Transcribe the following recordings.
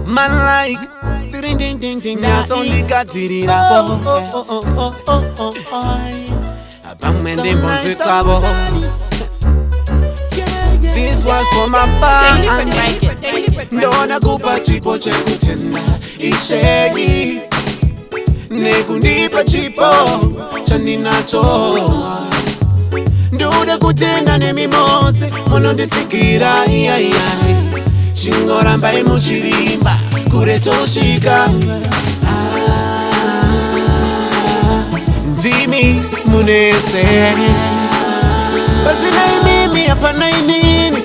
Man like ding ding ding ding. That's only got it up. This was for my fans. Ndona kupa chipo chekutenda ishegi nekundipa chipo chaninacho nduda kutenda nemimose munonditsikira shingoramba imushirimba kuretoshika ndimi munese pasina imimi hapana inini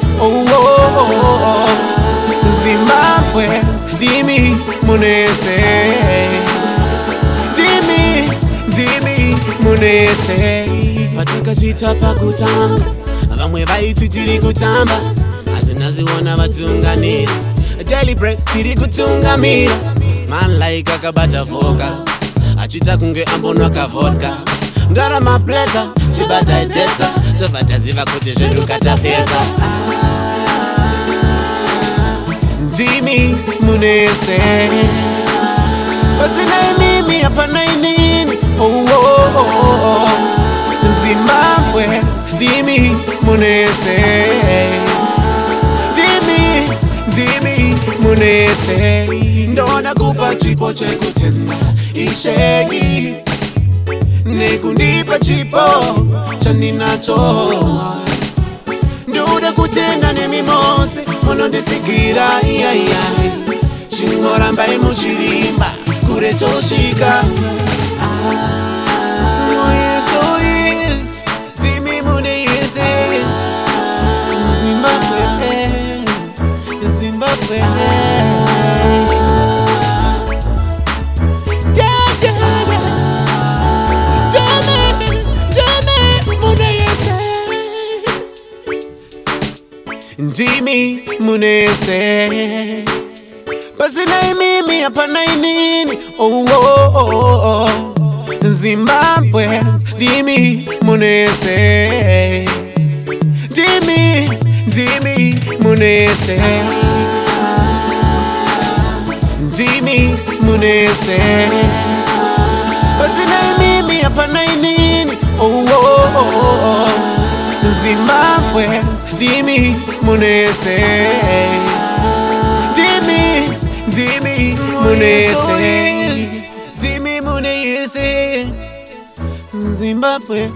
Zimbabwe ndimi munese ndimi munese patakachita pakutanga vamwe vaiti tiri kutamba asi naziona vatunganira daily break tiri kutungamira man like akabata foka achita kunge ambonwa kavodka ndara mapleta chibata itetsa tobataziva kuti zvedukatapedza ndimi munese pasina imimi hapana inini Zimbabwe ndimi munese ndimi munese ndona kupa chipo chekutenda ishegi nekundipa chipo chaninacho nduda kutenda nemimose munonditsikira shingoramba imushirimba kuretoshika ndimi muneyese Zimbabwe ndimi munese pasina imimi hapana inini Zimbabwe ndimi munese ndimi munese ndimi munese pasina imimi hapana inini Zimbabwe ndimi munese ndimi munese ndimi muneyese Zimbabwe